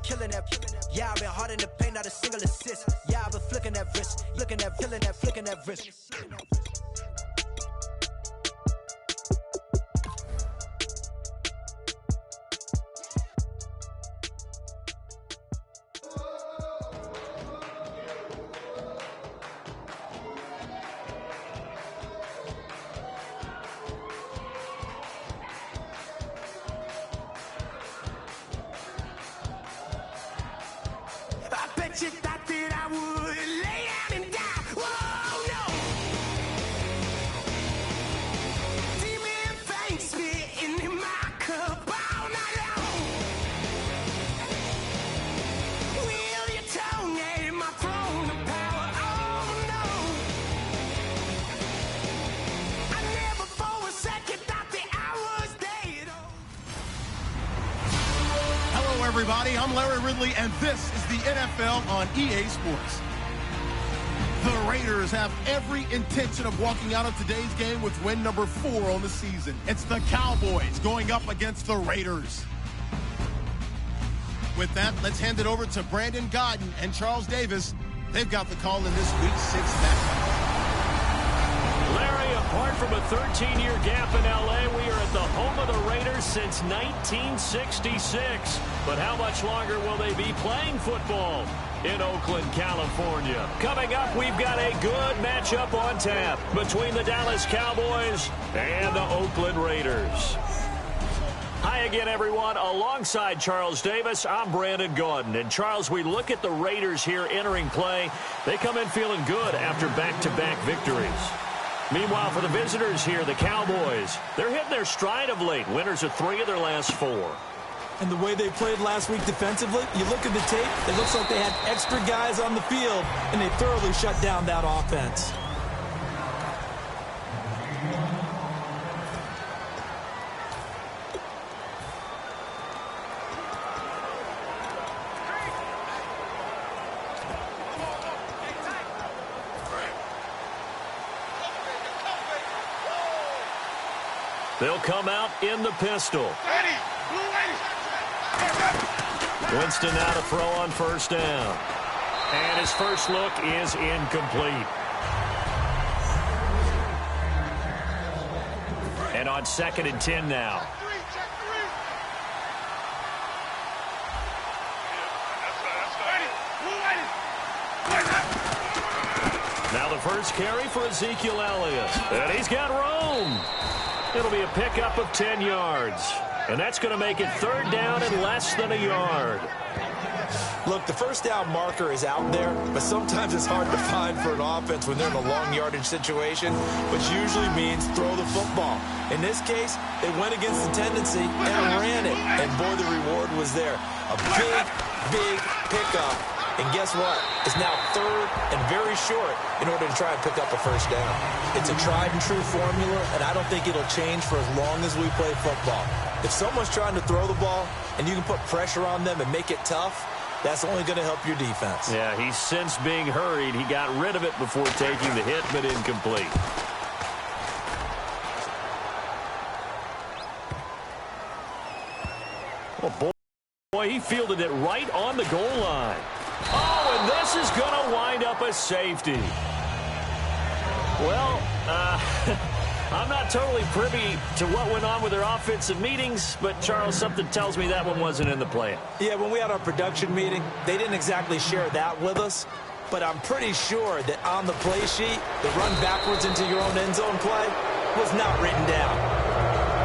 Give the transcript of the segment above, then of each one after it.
killing that. Yeah, I've been hard in the paint, not a single assist. Yeah, I've been flicking that wrist, looking at, killing that, flicking that wrist. You thought that I would lay down and die. Whoa, no. Demon fangs spitting in my cup all night long. Will your tongue at my throne of power? Oh, no. I never for a second thought that I was dead. Hello, everybody. I'm Larry Ridley, and this is the NFL on EA Sports. The Raiders have every intention of walking out of today's game with win number 4 on the season. It's the Cowboys going up against the Raiders. With that, let's hand it over to Brandon Godden and Charles Davis. They've got the call in this Week 6 matchup. Larry, apart from a 13-year gap in L.A., we are at the home of the Raiders since 1966. But how much longer will they be playing football in Oakland, California? Coming up, we've got a good matchup on tap between the Dallas Cowboys and the Oakland Raiders. Hi again, everyone. Alongside Charles Davis, I'm Brandon Gaudin. And Charles, we look at the Raiders here entering play. They come in feeling good after back-to-back victories. Meanwhile, for the visitors here, the Cowboys, they're hitting their stride of late. Winners of 3 of their last 4. And the way they played last week defensively, you look at the tape, it looks like they had extra guys on the field, and they thoroughly shut down that offense. They'll come out in the pistol. Winston now to throw on first down. And his first look is incomplete. And on 2nd and 10 now. Now the first carry for Ezekiel Elliott. And he's got room. It'll be a pickup of 10 yards. And that's going to make it 3rd down and less than a yard. Look, the first down marker is out there, but sometimes it's hard to find for an offense when they're in a long yardage situation, which usually means throw the football. In this case, they went against the tendency and ran it. And boy, the reward was there. A big, big pickup. And guess what? It's now 3rd and very short in order to try and pick up a first down. It's a tried and true formula, and I don't think it'll change for as long as we play football. If someone's trying to throw the ball and you can put pressure on them and make it tough, that's only going to help your defense. Yeah, he's since being hurried. He got rid of it before taking the hit, but incomplete. Oh, boy, he fielded it right on the goal line. Oh, and this is going to wind up a safety. Well, I'm not totally privy to what went on with their offensive meetings, but, Charles, something tells me that one wasn't in the plan. Yeah, when we had our production meeting, they didn't exactly share that with us, but I'm pretty sure that on the play sheet, the run backwards into your own end zone play was not written down.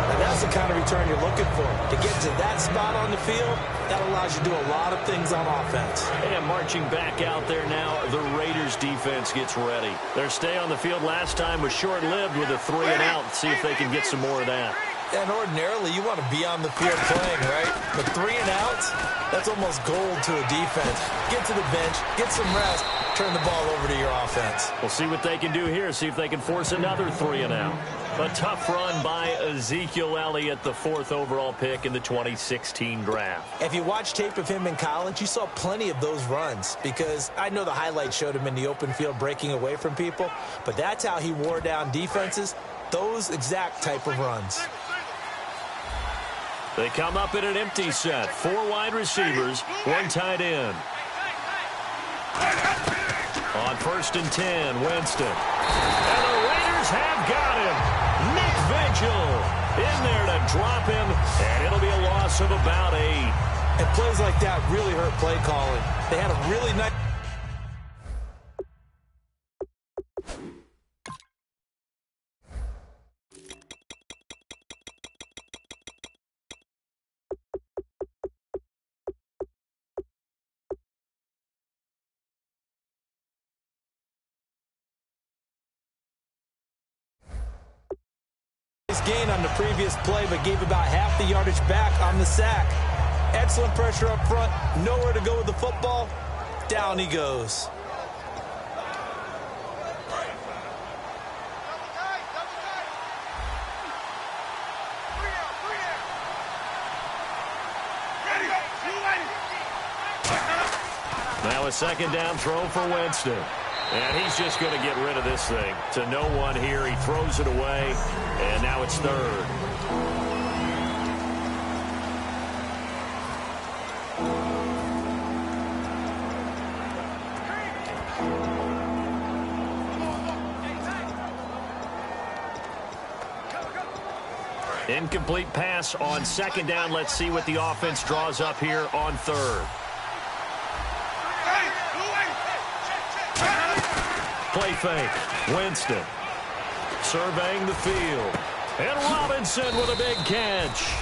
Now, that's the kind of return you're looking for. To get to that spot on the field, that allows you to do a lot of things on offense. And marching back out there now, the Raiders defense gets ready. Their stay on the field last time was short-lived with a 3-and-out. See if they can get some more of that. And ordinarily, you want to be on the field playing, right? But 3-and-outs, that's almost gold to a defense. Get to the bench, get some rest, turn the ball over to your offense. We'll see what they can do here, see if they can force another 3-and-out. A tough run by Ezekiel Elliott, the 4th overall pick in the 2016 draft. If you watch tape of him in college, you saw plenty of those runs because I know the highlights showed him in the open field breaking away from people, but that's how he wore down defenses, those exact type of runs. They come up in an empty set. 4 wide receivers, 1 tight end. On 1st and 10, Winston. And the Raiders have got him. Nick Vigil in there to drop him, and it'll be a loss of about 8. And plays like that really hurt play calling. They had a really nice... gain on the previous play, but gave about half the yardage back on the sack. Excellent pressure up front. Nowhere to go with the football. Down he goes. Now a 2nd down throw for Winston. And he's just going to get rid of this thing. To no one here. He throws it away. And now it's 3rd. Incomplete pass on 2nd down. Let's see what the offense draws up here on 3rd. Play fake. Winston surveying the field. And Robinson with a big catch.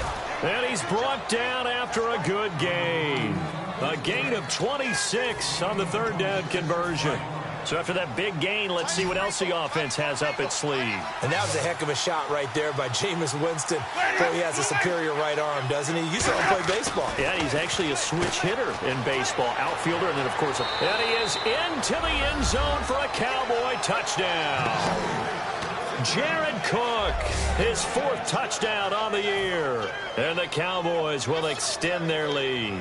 And he's brought down after a good gain. A gain of 26 on the 3rd down conversion. So after that big gain, let's see what else the offense has up its sleeve. And that was a heck of a shot right there by Jameis Winston. Boy, he has a superior right arm, doesn't he? You saw him play baseball. Yeah, he's actually a switch hitter in baseball. Outfielder, and then, of course, and he is into the end zone for a Cowboy touchdown. Jared Cook, his 4th touchdown on the year. And the Cowboys will extend their lead.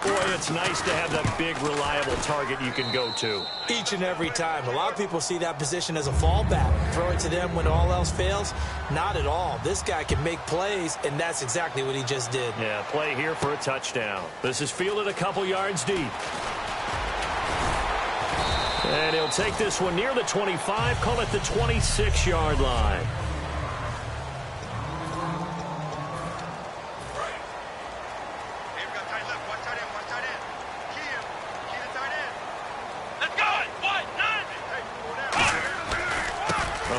Boy, it's nice to have that big, reliable target you can go to. Each and every time. A lot of people see that position as a fallback. Throw it to them when all else fails. Not at all. This guy can make plays, and that's exactly what he just did. Yeah, play here for a touchdown. This is fielded a couple yards deep. And he'll take this one near the 25, call it the 26-yard line.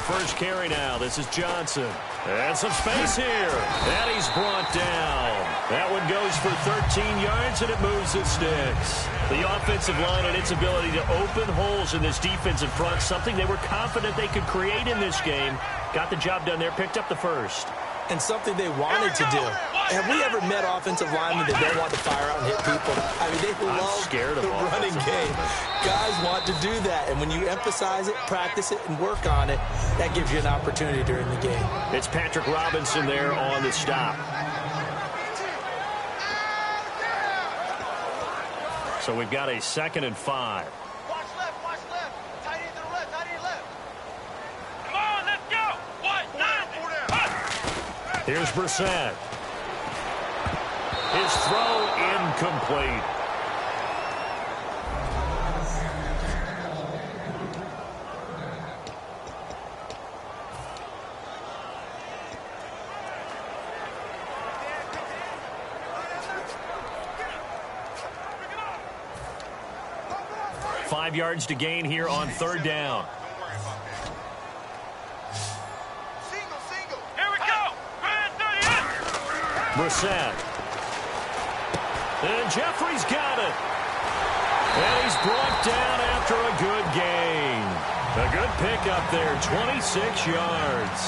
First carry now. This is Johnson. And some space here. And he's brought down. That one goes for 13 yards, and it moves the sticks. The offensive line and its ability to open holes in this defensive front, something they were confident they could create in this game. Got the job done there, picked up the first. And something they wanted to do. Have we ever met offensive linemen that don't want to fire out and hit people? I mean, they love the running game. Guys want to do that, and when you emphasize it, practice it, and work on it, that gives you an opportunity during the game. It's Patrick Robinson there on the stop. So we've got a 2nd and 5. Watch left, watch left. Tight end to the left, tight end left. Come on, let's go. What? Here's Brissett. His throw incomplete. Five yards to gain here on 3rd down. Single. Here we go. Brissett. And Jeffrey's got it. And he's brought down after a good gain. A good pickup there, 26 yards.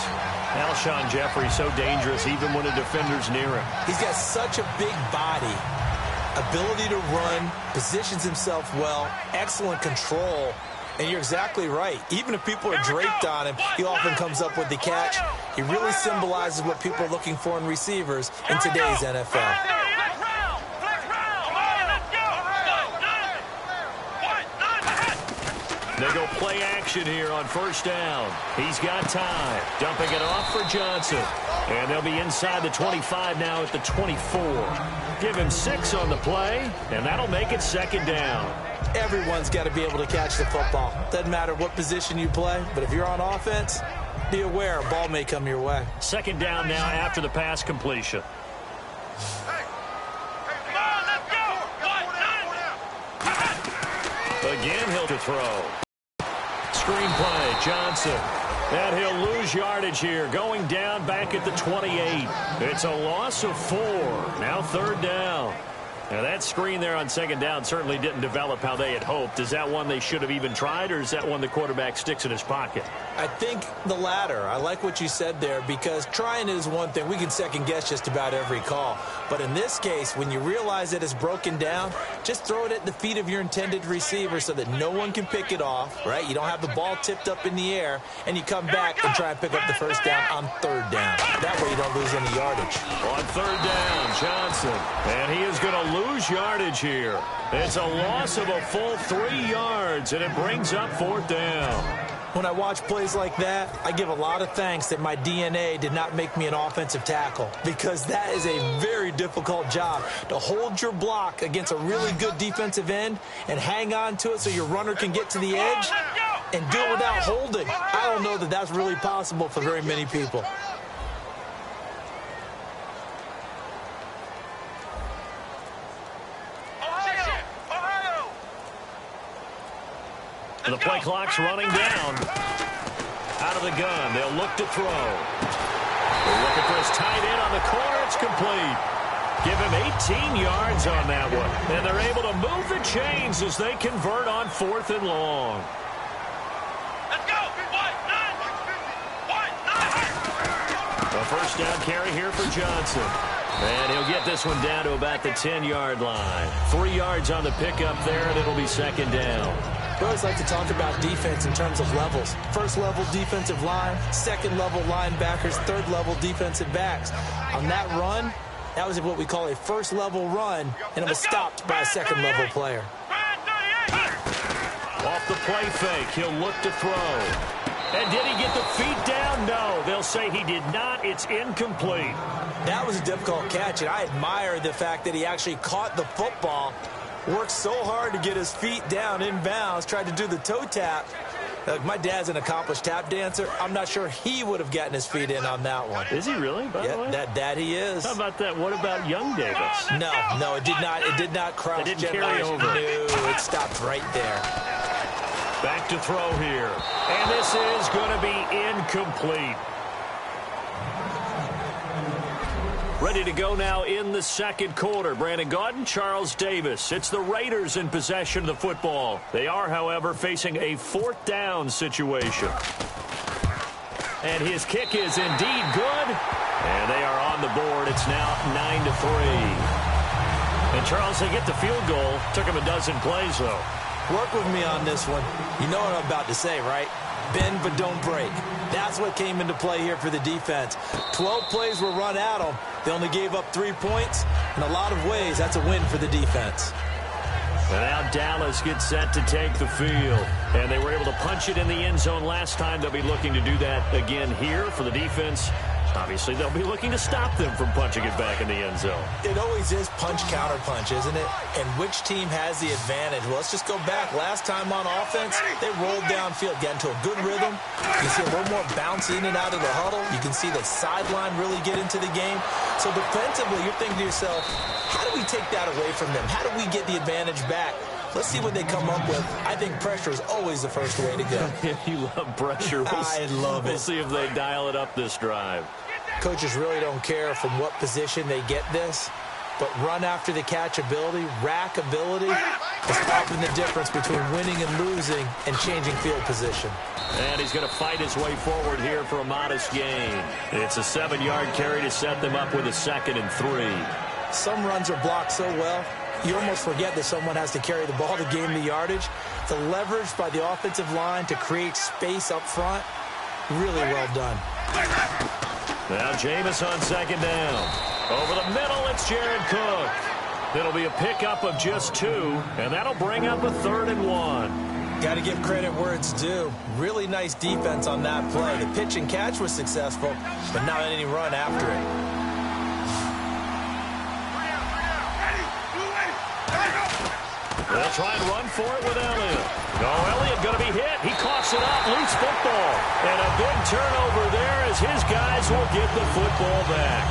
Alshon Jeffrey so dangerous even when a defender's near him. He's got such a big body, ability to run, positions himself well, excellent control. And you're exactly right. Even if people are draped on him, he often comes up with the catch. He really symbolizes what people are looking for in receivers in today's NFL. They go play action here on first down. He's got time. Dumping it off for Johnson. And they'll be inside the 25 now at the 24. Give him 6 on the play, and that'll make it second down. Everyone's got to be able to catch the football. Doesn't matter what position you play, but if you're on offense, be aware a ball may come your way. Second down now after the pass completion. Again, he'll to throw. Screen play, Johnson. And he'll lose yardage here, going down back at the 28. It's a loss of 4. Now third down. Now that screen there on second down certainly didn't develop how they had hoped. Is that one they should have even tried, or is that one the quarterback sticks in his pocket? I think the latter. I like what you said there, because trying is one thing. We can second guess just about every call. But in this case, when you realize that it's broken down, just throw it at the feet of your intended receiver so that no one can pick it off, right? You don't have the ball tipped up in the air, and you come back and try and pick up the first down on third down. That way you don't lose any yardage. On third down, Johnson. And he is going to lose yardage here. It's a loss of a full 3 yards, and it brings up fourth down. When I watch plays like that, I give a lot of thanks that my DNA did not make me an offensive tackle, because that is a very difficult job, to hold your block against a really good defensive end and hang on to it so your runner can get to the edge and do it without holding. I don't know that that's really possible for very many people. The play clock's running down. Out of the gun. They'll look to throw. They're looking for his tight end on the corner. It's complete. Give him 18 yards on that one. And they're able to move the chains as they convert on 4th and long. Let's go. A first down carry here for Johnson. And he'll get this one down to about the 10-yard line. 3 yards on the pickup there, and it'll be second down. We always like to talk about defense in terms of levels. First level defensive line, second level linebackers, third level defensive backs. On that run, that was what we call a first level run, and it was stopped by a second level player. Off the play fake, he'll look to throw. And did he get the feet down? No, they'll say he did not. It's incomplete. That was a difficult catch, and I admire the fact that he actually caught the football, worked so hard to get his feet down inbounds, tried to do the toe tap. My dad's an accomplished tap dancer. I'm not sure he would have gotten his feet in on that one. Is he really, by the way? That he is. How about that? What about young Davis? No, it did not. It did not cross. It didn't carry over. No, it stopped right there. Back to throw here. And this is going to be incomplete. Ready to go now in the second quarter. Brandon Gaudin, Charles Davis. It's the Raiders in possession of the football. They are, however, facing a 4th down situation. And his kick is indeed good. And they are on the board. It's now 9-3. And, Charles, they get the field goal. Took him a dozen plays, though. Work with me on this one. You know what I'm about to say, right? Bend but don't break. That's what came into play here for the defense. 12 plays were run at them. They only gave up 3 points. In a lot of ways, that's a win for the defense. And now Dallas gets set to take the field. And they were able to punch it in the end zone last time. They'll be looking to do that again here for the defense. Obviously, they'll be looking to stop them from punching it back in the end zone. It always is punch-counter-punch, isn't it? And which team has the advantage? Well, let's just go back. Last time on offense, they rolled downfield, got into a good rhythm. You can see a little more bounce in and out of the huddle. You can see the sideline really get into the game. So defensively, you're thinking to yourself, how do we take that away from them? How do we get the advantage back? Let's see what they come up with. I think pressure is always the first way to go. You love pressure. I love it. We'll see if they dial it up this drive. Coaches really don't care from what position they get this, but run after the catch ability, rack ability is often the difference between winning and losing and changing field position. And he's going to fight his way forward here for a modest gain. It's a 7-yard carry to set them up with a 2nd and 3. Some runs are blocked so well, you almost forget that someone has to carry the ball to gain the yardage. The leverage by the offensive line to create space up front, really well done. Now Jameis on 2nd down. Over the middle, it's Jared Cook. It'll be a pickup of just 2, and that'll bring up a 3rd and 1. Got to give credit where it's due. Really nice defense on that play. The pitch and catch was successful, but not any run after it. They'll try and run for it with Elliott. No, Elliott going to be hit. He coughs it up. Loose football. And a big turnover there as his guys will get the football back.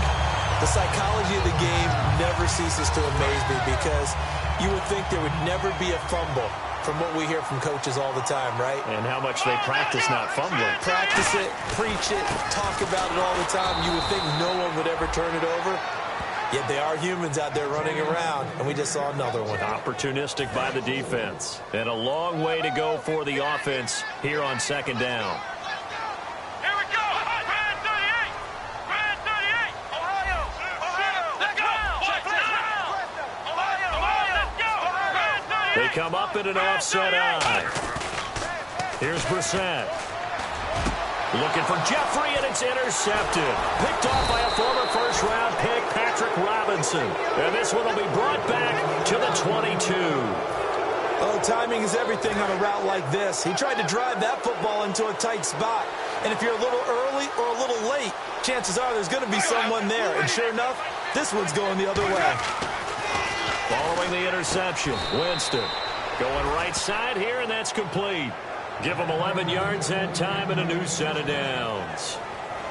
The psychology of the game never ceases to amaze me because you would think there would never be a fumble from what we hear from coaches all the time, right? And how much they practice not fumbling. Practice it, preach it, talk about it all the time. You would think no one would ever turn it over. Yet they are humans out there running around, and we just saw another one. Opportunistic by the defense. And a long way to go for the offense here on second down. Here we go. Brand 38. Brand 38. Ohio. Let's go. Ohio. Let's go. Brand 38. They come up in an offset eye. Here's Brissett. Looking for Jeffrey, and it's intercepted. Picked off by a former first-round pick, Patrick Robinson. And this one will be brought back to the 22. Oh, timing is everything on a route like this. He tried to drive that football into a tight spot. And if you're a little early or a little late, chances are there's going to be someone there. And sure enough, this one's going the other way. Following the interception, Winston going right side here, and that's complete. Give them 11 yards that time and a new set of downs.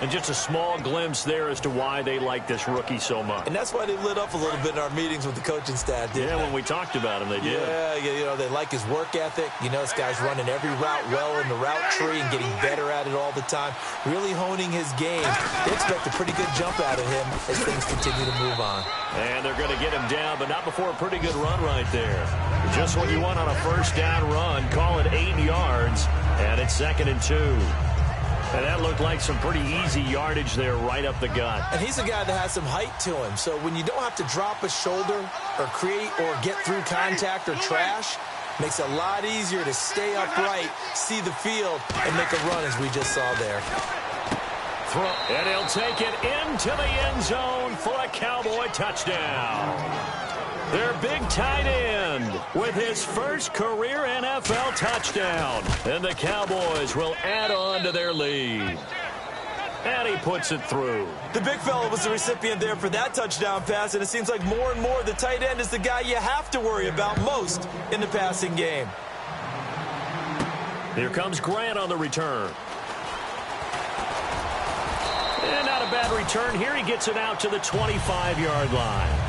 And just a small glimpse there as to why they like this rookie so much. And that's why they lit up a little bit in our meetings with the coaching staff, didn't they? When we talked about him, they did. Yeah, you know, they like his work ethic. You know, this guy's running every route well in the route tree and getting better at it all the time, really honing his game. They expect a pretty good jump out of him as things continue to move on. And they're going to get him down, but not before a pretty good run right there. Just what you want on a first down run. Call it 8 yards, and it's 2nd and 2. And that looked like some pretty easy yardage there right up the gut. And he's a guy that has some height to him. So when you don't have to drop a shoulder or create or get through contact or trash, makes it a lot easier to stay upright, see the field, and make a run as we just saw there. And he'll take it into the end zone for a Cowboy touchdown. Their big tight end with his first career NFL touchdown. And the Cowboys will add on to their lead. And he puts it through. The big fella was the recipient there for that touchdown pass, and it seems like more and more the tight end is the guy you have to worry about most in the passing game. Here comes Grant on the return. And not a bad return here. He gets it out to the 25-yard line.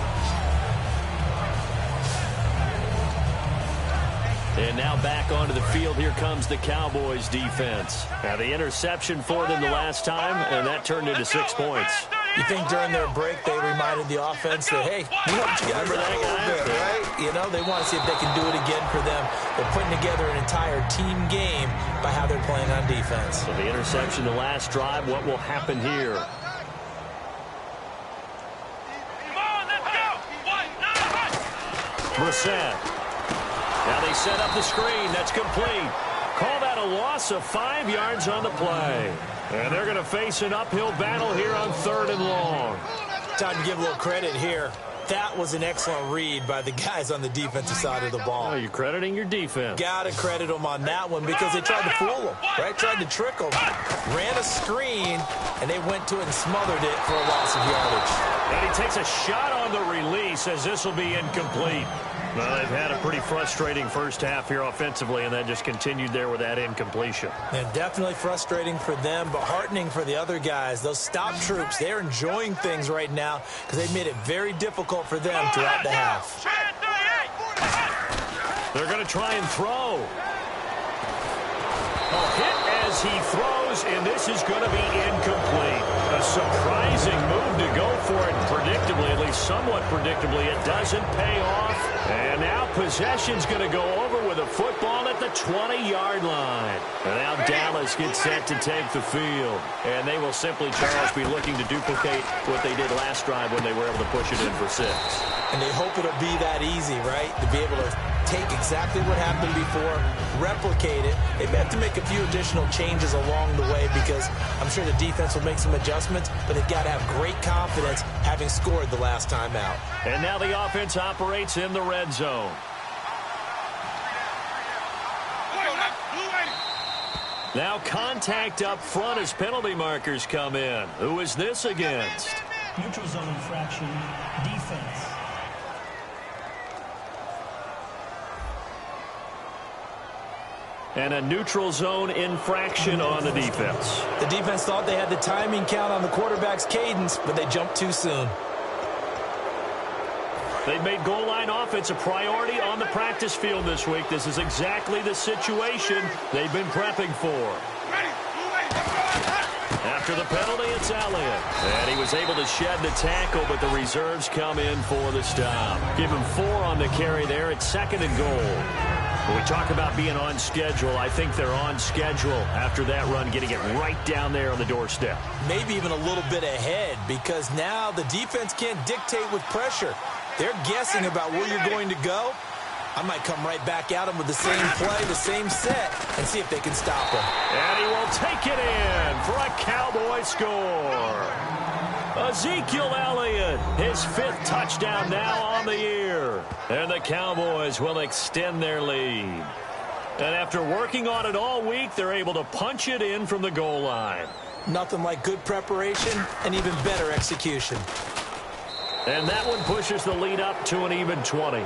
And now back onto the field. Here comes the Cowboys defense. Now the interception for them the last time, and that turned into 6 points. You think during their break they reminded the offense that, hey, we helped you guys out a little bit, right? You know, they want to see if they can do it again for them. They're putting together an entire team game by how they're playing on defense. So the interception the last drive, what will happen here? Brissett. Now they set up the screen. That's complete. Call that a loss of 5 yards on the play. And they're going to face an uphill battle here on 3rd and long. Time to give a little credit here. That was an excellent read by the guys on the defensive side of the ball. Oh, you're crediting your defense. Got to credit them on that one because they tried to fool them, right? Tried to trick them. Ran a screen, and they went to it and smothered it for a loss of yardage. And he takes a shot on the release as this will be incomplete. Well, they've had a pretty frustrating first half here offensively, and that just continued there with that incompletion. And definitely frustrating for them, but heartening for the other guys. Those stop troops, they're enjoying things right now because they made it very difficult for them throughout the half. They're going to try and throw. A hit as he throws, and this is going to be incomplete. A surprising move to go for it, predictably, at least somewhat predictably. It doesn't pay off. And now possession's going to go over with a football at the 20-yard line. And now Dallas gets set to take the field. And they will simply, Charles, be looking to duplicate what they did last drive when they were able to push it in for 6. And they hope it'll be that easy, right? To be able to take exactly what happened before, replicate it. They may have to make a few additional changes along the way because I'm sure the defense will make some adjustments, but they've got to have great confidence having scored the last time out. And now the offense operates in the red zone. Now contact up front as penalty markers come in. Who is this against? Neutral zone infraction, defense. And a neutral zone infraction on the defense. The defense thought they had the timing count on the quarterback's cadence, but they jumped too soon. They've made goal line offense a priority on the practice field this week. This is exactly the situation they've been prepping for. After the penalty, it's Elliott. And he was able to shed the tackle, but the reserves come in for the stop. Give him 4 on the carry there. It's 2nd and goal. When we talk about being on schedule, I think they're on schedule after that run, getting it right down there on the doorstep. Maybe even a little bit ahead, because now the defense can't dictate with pressure. They're guessing about where you're going to go. I might come right back at them with the same play, the same set, and see if they can stop him. And he will take it in for a Cowboy score. Ezekiel Elliott, his 5th touchdown now on the year. And the Cowboys will extend their lead. And after working on it all week, they're able to punch it in from the goal line. Nothing like good preparation and even better execution. And that one pushes the lead up to an even 20.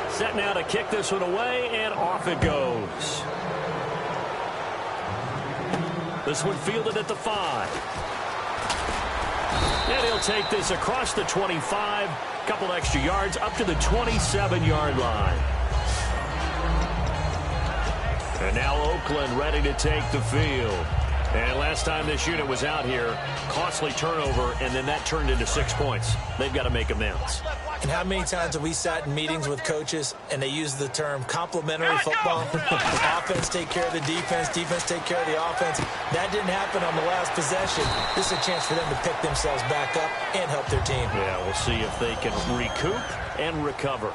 Set now to kick this one away, and off it goes. This one fielded at the 5. And he'll take this across the 25. Couple extra yards up to the 27-yard line. And now Oakland ready to take the field. And last time this unit was out here, costly turnover, and then that turned into 6 points. They've got to make amends. And how many times have we sat in meetings with coaches and they use the term complementary football? Offense take care of the defense, defense take care of the offense. That didn't happen on the last possession. This is a chance for them to pick themselves back up and help their team. Yeah, we'll see if they can recoup and recover.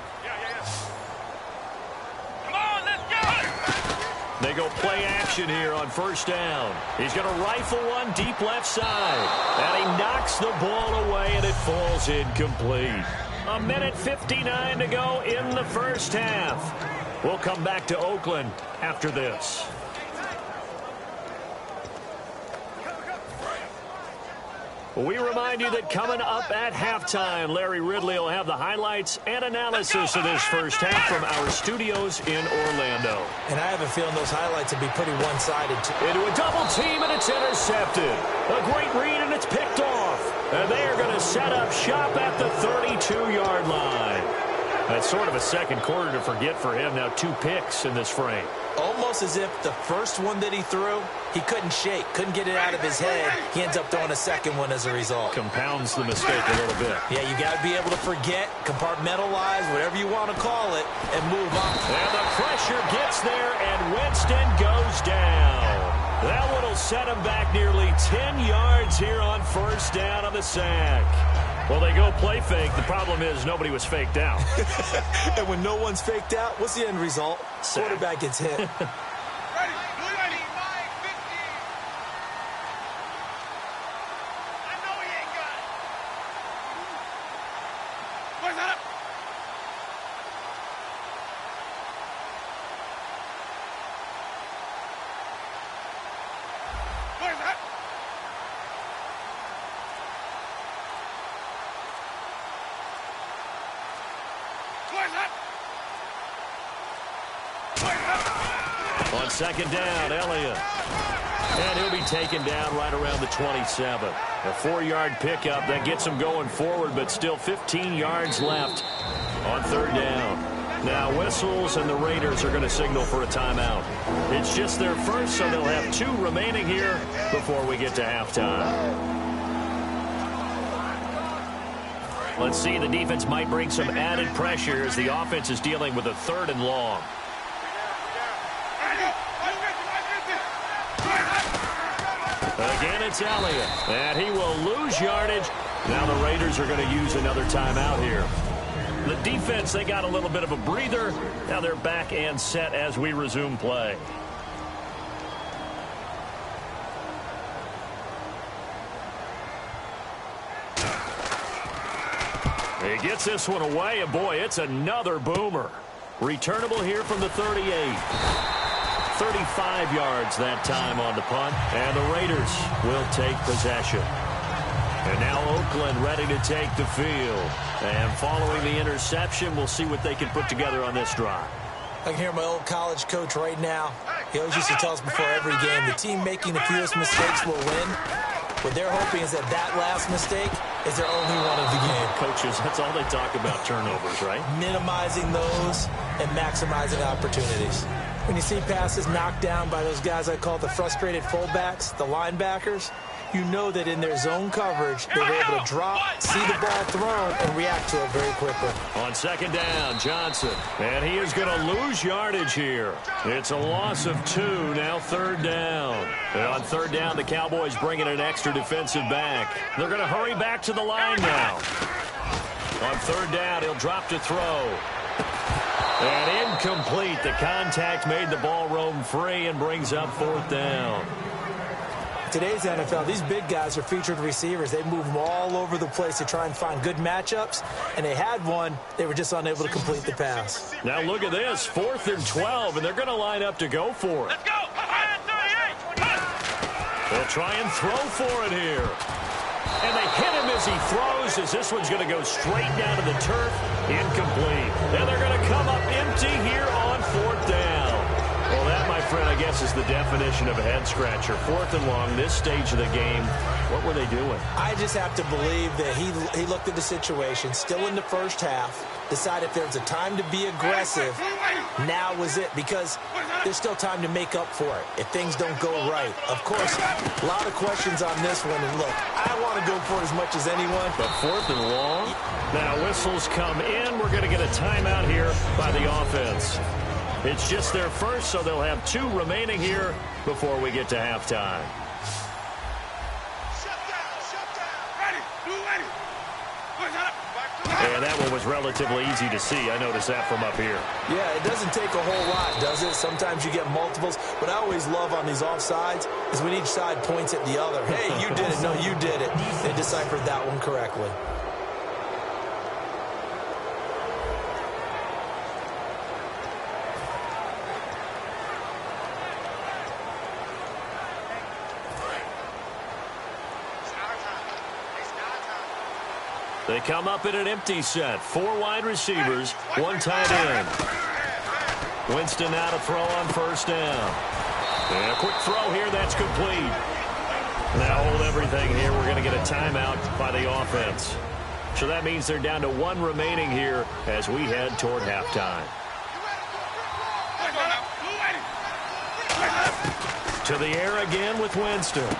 They go play action here on 1st down. He's going to rifle one deep left side. And he knocks the ball away, and it falls incomplete. 1:59 to go in the 1st half. We'll come back to Oakland after this. We remind you that coming up at halftime, Larry Ridley will have the highlights and analysis of this 1st half from our studios in Orlando. And I have a feeling those highlights will be pretty one-sided, too. Into a double team, and it's intercepted. A great read, and it's picked off. And they are going to set up shop at the 32-yard line. That's sort of a second quarter to forget for him. Now 2 picks in this frame. Almost as if the first one that he threw, he couldn't shake, couldn't get it out of his head. He ends up throwing a second one as a result. Compounds the mistake a little bit. Yeah, you got to be able to forget, compartmentalize, whatever you want to call it, and move on. And the pressure gets there, and Winston goes down. That one will set him back nearly 10 yards here on 1st down on the sack. Well, they go play fake. The problem is nobody was faked out. And when no one's faked out, what's the end result? Sack. Quarterback gets hit. Ready. I know he ain't got it. Where's that? Where's that? On 2nd down, Elliott. And he'll be taken down right around the 27. A 4-yard pickup that gets him going forward, but still 15 yards left on 3rd down. Now whistles, and the Raiders are going to signal for a timeout. It's just their first, so they'll have 2 remaining here before we get to halftime. Let's see, the defense might bring some added pressure as the offense is dealing with a 3rd and long. Again, it's Elliott, and he will lose yardage. Now the Raiders are going to use another timeout here. The defense, they got a little bit of a breather. Now they're back and set as we resume play. He gets this one away, and boy, it's another boomer. Returnable here from the 38. 35 yards that time on the punt, and the Raiders will take possession. And now Oakland ready to take the field. And following the interception, we'll see what they can put together on this drive. I can hear my old college coach right now. He always used to tell us before every game, the team making the fewest mistakes will win. What they're hoping is that last mistake is their only one of the game. Coaches, that's all they talk about, turnovers, right? Minimizing those and maximizing opportunities. When you see passes knocked down by those guys I call the frustrated fullbacks, the linebackers, you know that in their zone coverage, they were able to drop, see the ball thrown, and react to it very quickly. On second down, Johnson. And he is going to lose yardage here. It's a loss of 2, now third down. And on third down, the Cowboys bring in an extra defensive back. They're going to hurry back to the line now. On third down, he'll drop to throw. And incomplete. The contact made the ball roam free and brings up fourth down. Today's NFL, these big guys are featured receivers. They move them all over the place to try and find good matchups, and they had one. They were just unable to complete the pass. Now look at this, 4th and 12, and they're going to line up to go for it. Let's go. 38. They'll try and throw for it here. And they hit him as he throws, as this one's going to go straight down to the turf. Incomplete. And they're going to come up empty here on fourth down. Well, that, my friend, I guess is the definition of a head-scratcher. 4th and long, this stage of the game. What were they doing? I just have to believe that he looked at the situation, still in the first half, decided if there's a time to be aggressive, now was it, because there's still time to make up for it if things don't go right. Of course, a lot of questions on this one, and look, I want to go for it as much as anyone. But 4th and long. Now whistles come in. We're going to get a timeout here by the offense. It's just their first, so they'll have 2 remaining here before we get to halftime. Shut down. Ready. Blue ready. And that one was relatively easy to see. I noticed that from up here. Yeah, it doesn't take a whole lot, does it? Sometimes you get multiples. What I always love on these offsides is when each side points at the other. Hey, you did it. No, you did it. They deciphered that one correctly. They come up in an empty set. 4 wide receivers, 1 tight end. Winston now to throw on first down. And a quick throw here, that's complete. Now hold everything here. We're going to get a timeout by the offense. So that means they're down to 1 remaining here as we head toward halftime. To the air again with Winston.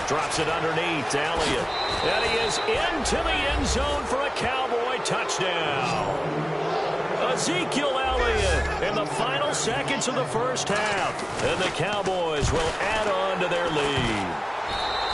Drops it underneath to Elliott. And he is into the end zone for a Cowboy touchdown. Ezekiel Elliott in the final seconds of the first half. And the Cowboys will add on to their lead.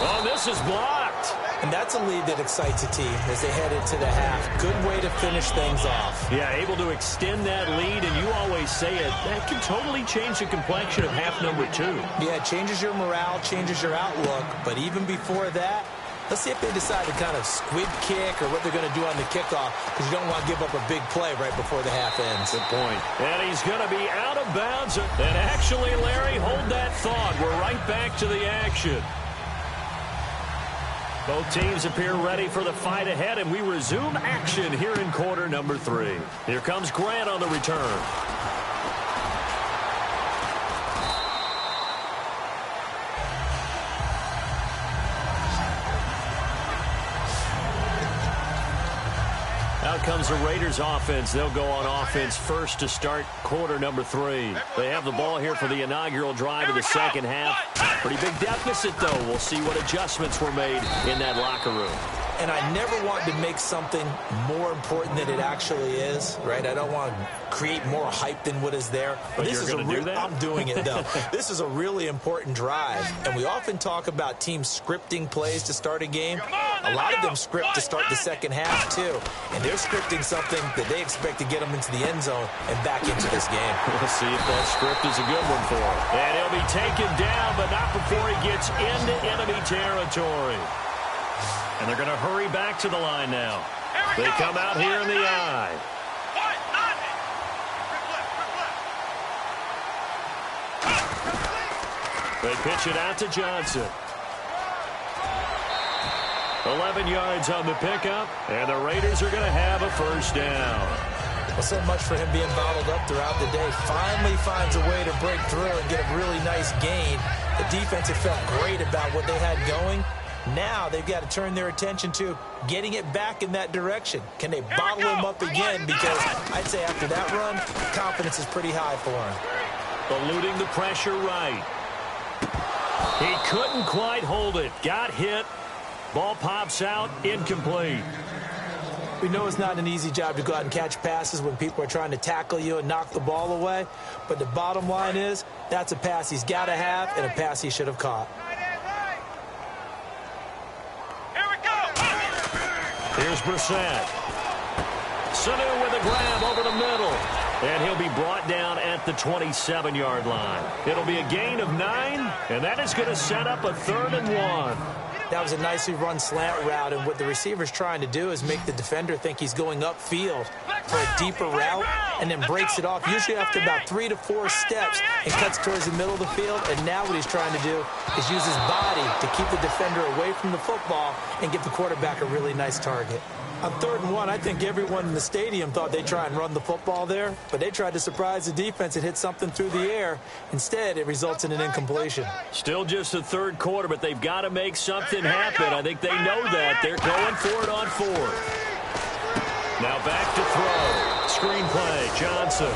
Oh, this is blocked. And that's a lead that excites a team as they head into the half. Good way to finish things off. Yeah, able to extend that lead, and you always say it, that can totally change the complexion of half number 2. Yeah, it changes your morale, changes your outlook. But even before that, let's see if they decide to kind of squib kick or what they're going to do on the kickoff, because you don't want to give up a big play right before the half ends. Good point. And he's going to be out of bounds. And actually, Larry, hold that thought. We're right back to the action. Both teams appear ready for the fight ahead, and we resume action here in quarter number 3. Here comes Grant on the return. Out comes the Raiders offense. They'll go on offense first to start quarter number 3. They have the ball here for the inaugural drive of the second half. Pretty big deficit, though. We'll see what adjustments were made in that locker room. And I never want to make something more important than it actually is, right? I don't want to create more hype than what is there. But this is a do that? I'm doing it, though. This is a really important drive. And we often talk about teams scripting plays to start a game. A lot of them script to start the second half, too. And they're scripting something that they expect to get them into the end zone and back into this game. We'll see if that script is a good one for him. And he'll be taken down, but not before he gets into enemy territory. And they're going to hurry back to the line now. Here we They come out here in the eye. They pitch it out to Johnson. 11 yards on the pickup, and the Raiders are going to have a first down. Well, so much for him being bottled up throughout the day. Finally finds a way to break through and get a really nice gain. The defense had felt great about what they had going. Now they've got to turn their attention to getting it back in that direction. Can they bottle him up again? Because I'd say after that run, confidence is pretty high for him. Eluding the pressure right. He couldn't quite hold it. Got hit. Ball pops out. Incomplete. We know it's not an easy job to go out and catch passes when people are trying to tackle you and knock the ball away. But the bottom line is that's a pass he's got to have and a pass he should have caught. Here's Brissett. Sanu with a grab over the middle. And he'll be brought down at the 27-yard line. It'll be a gain of 9, and that is going to set up a 3rd and 1. That was a nicely run slant route, and what the receiver's trying to do is make the defender think he's going upfield for a deeper route and then breaks it off, usually after about 3 to 4 steps, and cuts towards the middle of the field. And now what he's trying to do is use his body to keep the defender away from the football and give the quarterback a really nice target. On 3rd and 1, I think everyone in the stadium thought they'd try and run the football there, but they tried to surprise the defense and hit something through the air. Instead, it results in an incompletion. Still just the 3rd quarter, but they've got to make something happen. I think they know that. They're going for it on 4th. Now back to throw. Screen play, Johnson.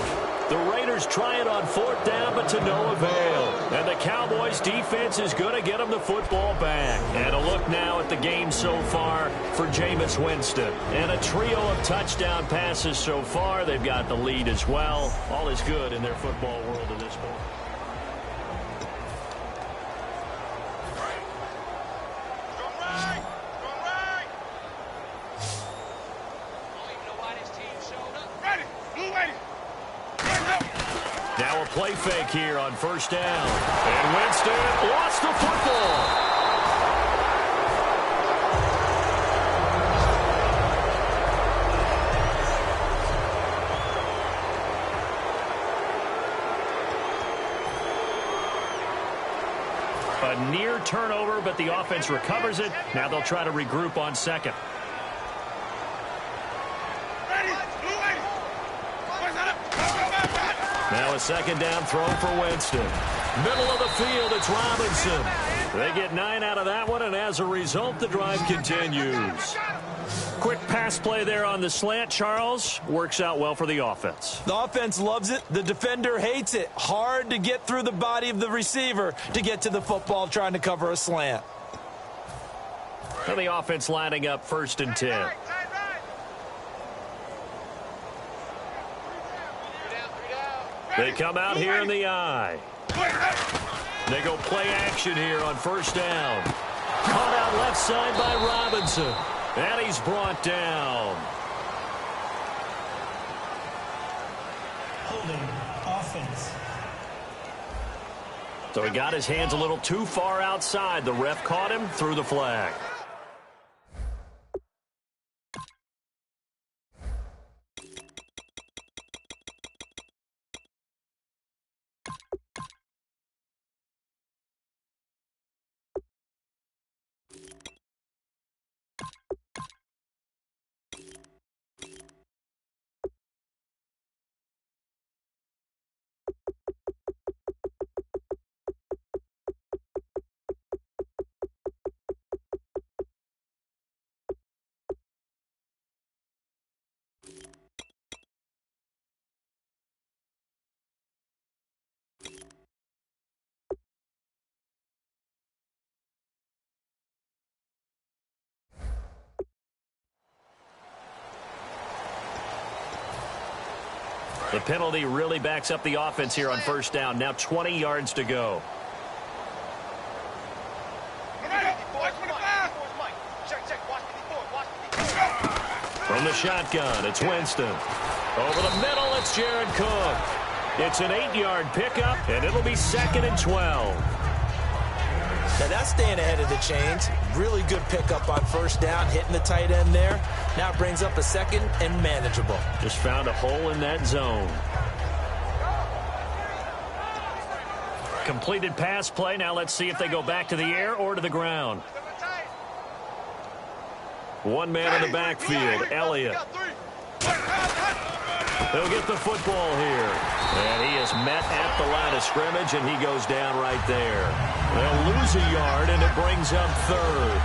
The Raiders try it on 4th down, but to no avail. And the Cowboys defense is going to get them the football back. And a look now at the game so far for Jameis Winston. And a trio of touchdown passes so far. They've got the lead as well. All is good in their football world at this point. Now a play fake here on 1st down. And Winston lost the football. A near turnover, but the offense recovers it. Now they'll try to regroup on 2nd. Now a 2nd down throw for Winston. Middle of the field, it's Robinson. They get 9 out of that one, and as a result, the drive continues. Quick pass play there on the slant, Charles. Works out well for the offense. The offense loves it. The defender hates it. Hard to get through the body of the receiver to get to the football trying to cover a slant. And the offense lining up 1st and 10. They come out here in the eye. They go play action here on 1st down. Caught out left side by Robinson. And he's brought down. Holding offense. So he got his hands a little too far outside. The ref caught him, threw the flag. The penalty really backs up the offense here on 1st down. Now 20 yards to go. From the shotgun, it's Winston. Over the middle, it's Jared Cook. It's an 8-yard pickup, and it'll be 2nd and 12. Now that's staying ahead of the chains. Really good pickup on first down, hitting the tight end there. Now it brings up a second and manageable. Just found a hole in that zone. Completed pass play. Now let's see if they go back to the air or to the ground. One man in the backfield, Elliott. He'll get the football here. And he is met at the line of scrimmage, and he goes down right there. They'll lose a yard, and it brings up third.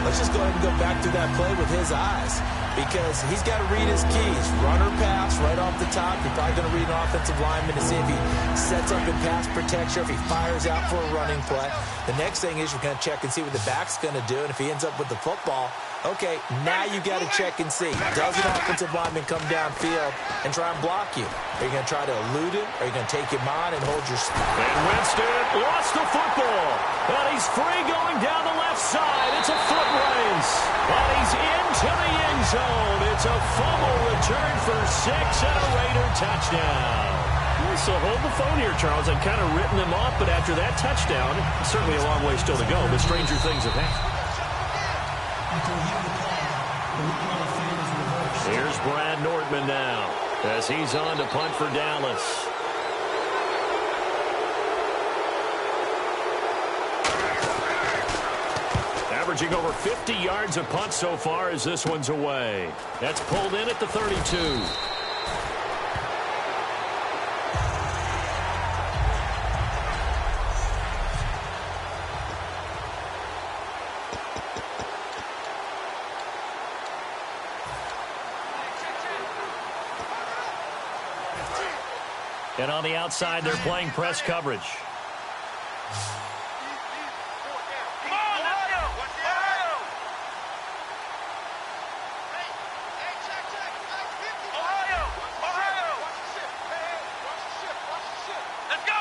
Let's just go ahead and go back through that play with his eyes, because he's got to read his keys. Run or pass right off the top. You're probably going to read an offensive lineman to see if he sets up in pass protection, or if he fires out for a running play. The next thing is you're going to check and see what the back's going to do, and if he ends up with the football, okay, now you got to check and see. Does an offensive lineman come downfield and try and block you? Are you going to try to elude it? Are you going to take him on and hold your... And Winston lost the football. And he's free going down the left side. It's a foot race. And he's into the end zone. It's a fumble return for 6 and a Raider touchdown. So hold the phone here, Charles. I've kind of written them off, but after that touchdown, certainly a long way still to go, but stranger things have happened. Here's Brad Nordman now as he's on to punt for Dallas. Averaging over 50 yards a punt so far as this one's away. That's pulled in at the 32. And on the outside, they're playing press coverage. Come on, let's go. Ohio. Let's go.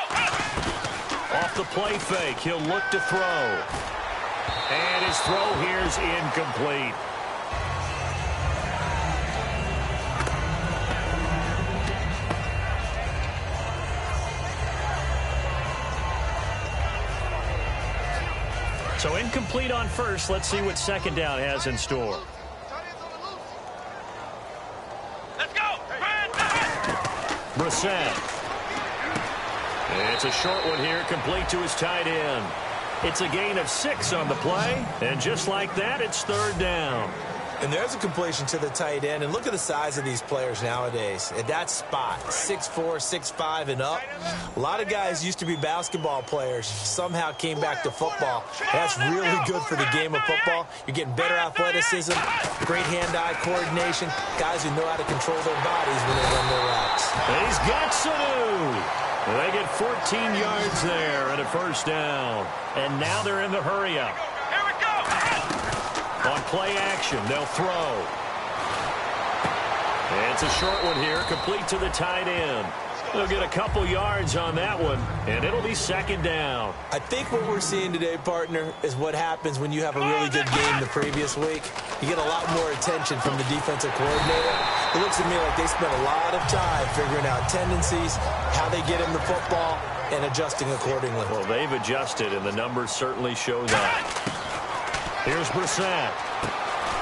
Off the play fake, he'll look to throw. And his throw here's incomplete. So incomplete on first. Let's see what second down has in store. Let's go. Brissett. It's a short one here, complete to his tight end. It's a gain of 6 on the play, and just like that, it's third down. And there's a completion to the tight end. And look at the size of these players nowadays. At that spot, 6'4", 6'5", and up. A lot of guys used to be basketball players, somehow came back to football. That's really good for the game of football. You're getting better athleticism, great hand-eye coordination, guys who know how to control their bodies when they run their routes. And he's got Sanu. They get 14 yards there and a first down. And now they're in the hurry-up. Here we go. On play action, they'll throw. It's a short one here, complete to the tight end. They'll get a couple yards on that one, and it'll be second down. I think what we're seeing today, partner, is what happens when you have a really good game the previous week. You get a lot more attention from the defensive coordinator. It looks to me like they spent a lot of time figuring out tendencies, how they get him the football, and adjusting accordingly. Well, they've adjusted, and the numbers certainly show that. Here's Brissett.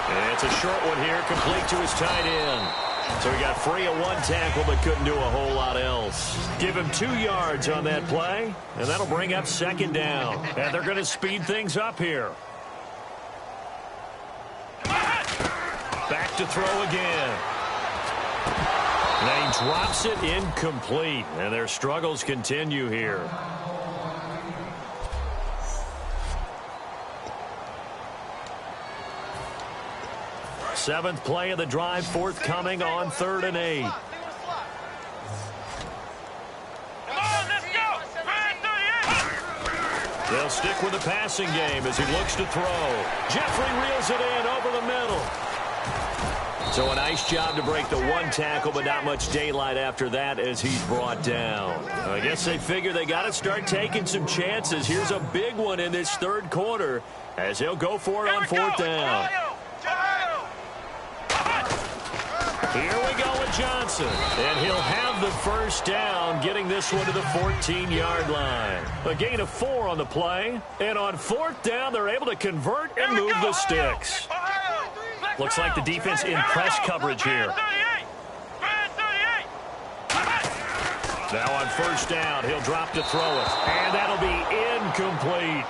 And it's a short one here, complete to his tight end. So he got free of one tackle but couldn't do a whole lot else. Give him 2 yards on that play, and that'll bring up second down. And they're going to speed things up here. Back to throw again. And he drops it incomplete, and their struggles continue here. Seventh play of the drive forthcoming on 3rd and 8. Come on, let's go. 38. They'll stick with the passing game as he looks to throw. Jeffrey reels it in over the middle. So a nice job to break the one tackle, but not much daylight after that as he's brought down. I guess they figure they got to start taking some chances. Here's a big one in this third quarter as he'll go for it on 4th down. Ohio. Here we go Johnson. And he'll have the first down, getting this one to the 14-yard line. A gain of 4 on the play. And on 4th down, they're able to convert and move the sticks. Looks like the defense in press coverage here. Now on 1st down, he'll drop to throw it. And that'll be incomplete.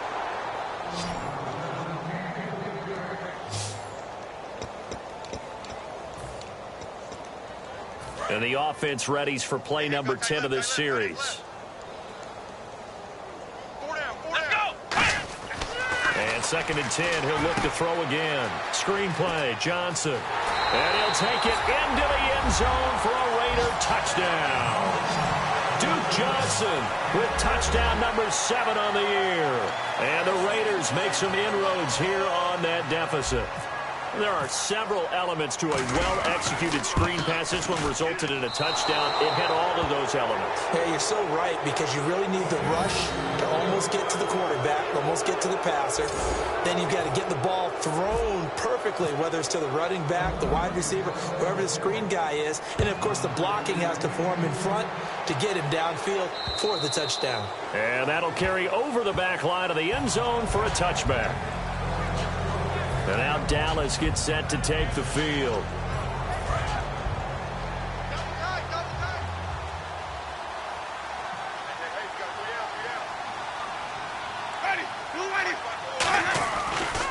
And the offense readies for play number 10 of this series. And 2nd and 10, he'll look to throw again. Screen play, Johnson. And he'll take it into the end zone for a Raider touchdown. Duke Johnson with touchdown number 7 on the year. And the Raiders make some inroads here on that deficit. There are several elements to a well-executed screen pass. This one resulted in a touchdown. It had all of those elements. Yeah, you're so right, because you really need the rush to almost get to the quarterback, almost get to the passer. Then you've got to get the ball thrown perfectly, whether it's to the running back, the wide receiver, whoever the screen guy is. And, of course, the blocking has to form in front to get him downfield for the touchdown. And that'll carry over the back line of the end zone for a touchback. And now Dallas gets set to take the field.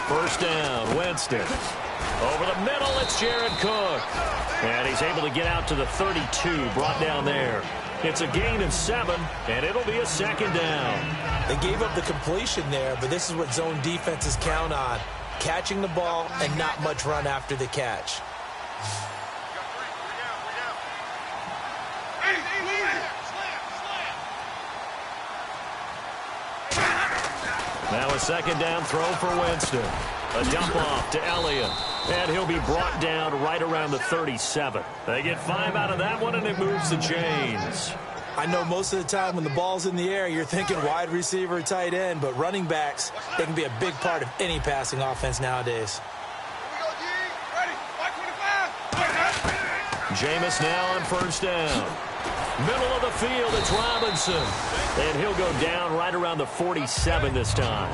First down, Winston. Over the middle, it's Jared Cook. And he's able to get out to the 32, brought down there. It's a gain of 7, and it'll be a 2nd down. They gave up the completion there, but this is what zone defenses count on. Catching the ball and not much run after the catch. Now a 2nd down throw for Winston. A dump off to Elliott. And he'll be brought down right around the 37. They get 5 out of that one, and it moves the chains. I know most of the time when the ball's in the air, you're thinking wide receiver, tight end, but running backs, they can be a big part of any passing offense nowadays. Jameis now on 1st down. Middle of the field, it's Robinson. And he'll go down right around the 47 this time.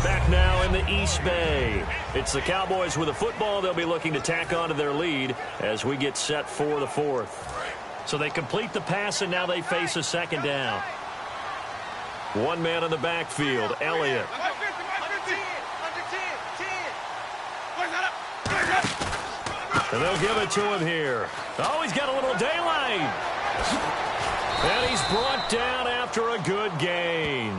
Back now in the East Bay. It's the Cowboys with the football. They'll be looking to tack on to their lead as we get set for the 4th. So they complete the pass, and now they face a 2nd down. One man in the backfield, Elliott. And they'll give it to him here. Oh, he's got a little daylight. And he's brought down after a good gain.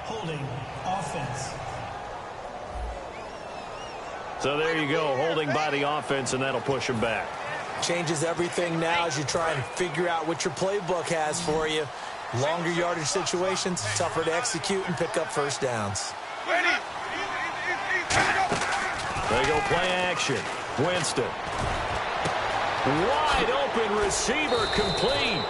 Holding offense. So there you go, holding by the offense, and that'll push him back. Changes everything now as you try and figure out what your playbook has for you. Longer yardage situations, tougher to execute and pick up 1st downs. They go play action. Winston. Wide open receiver, complete.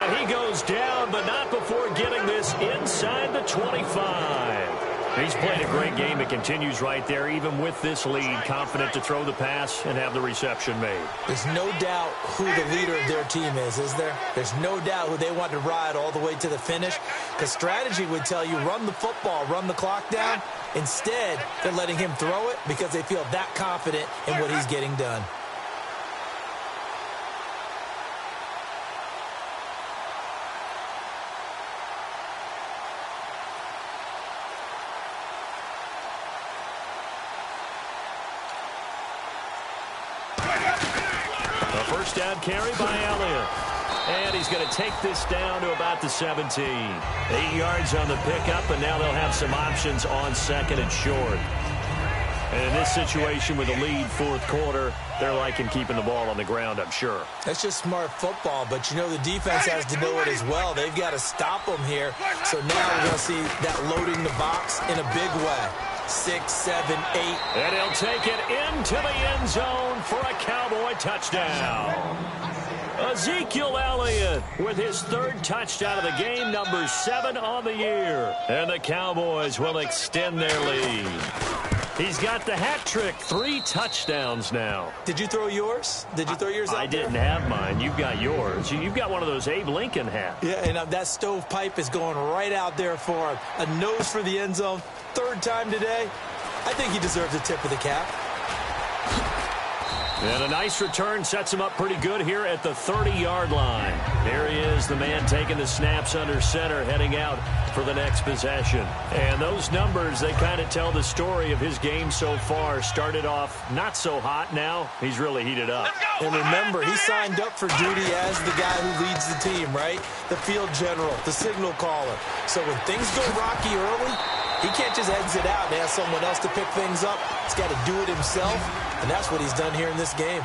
And he goes down, but not before getting this inside the 25. He's played a great game. It continues right there, even with this lead, confident to throw the pass and have the reception made. There's no doubt who the leader of their team is there? There's no doubt who they want to ride all the way to the finish. Because strategy would tell you, run the football, run the clock down. Instead, they're letting him throw it because they feel that confident in what he's getting done. First down carry by Elliott. And he's going to take this down to about the 17. 8 yards on the pickup, and now they'll have some options on second and short. And in this situation with a lead fourth quarter, they're liking keeping the ball on the ground, I'm sure. That's just smart football, but you know the defense has to know it as well. They've got to stop them here. So now we're going to see that loading the box in a big way. 6, 7, 8. And he'll take it into the end zone for a Cowboy touchdown. Ezekiel Elliott with his third touchdown of the game, number 7 on the year. And the Cowboys will extend their lead. He's got the hat trick, 3 touchdowns now. Did you throw yours? Did you throw yours out I didn't have mine. You've got yours. You've got one of those Abe Lincoln hats. Yeah, and that stovepipe is going right out there for him. A nose for the end zone. 3rd time today. I think he deserves a tip of the cap. And a nice return sets him up pretty good here at the 30-yard line. There he is, the man taking the snaps under center, heading out for the next possession. And those numbers, they kind of tell the story of his game so far. Started off not so hot. Now he's really heated up. And remember, he signed up for duty as the guy who leads the team, right? The field general, the signal caller. So when things go rocky early, he can't just exit out and ask someone else to pick things up. He's got to do it himself, and that's what he's done here in this game.